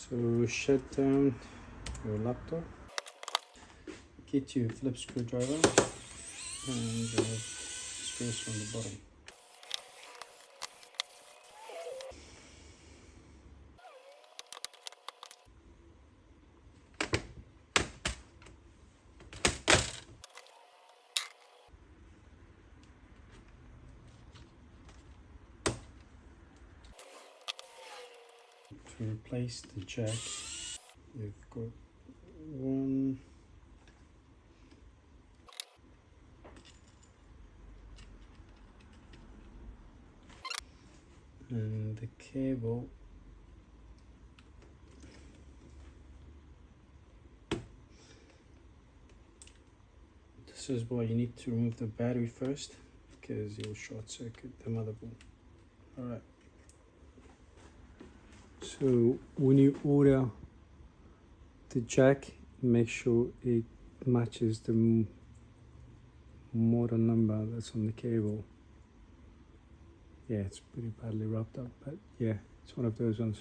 So shut down your laptop, get your Phillips screwdriver and screws from the bottom. To replace the jack, you've got one and the cable this is why you need to remove the battery first, because it will short circuit the motherboard. Alright, so when you order the jack, make sure it matches the model number that's on the cable. Yeah, it's pretty badly wrapped up, but yeah, it's one of those ones.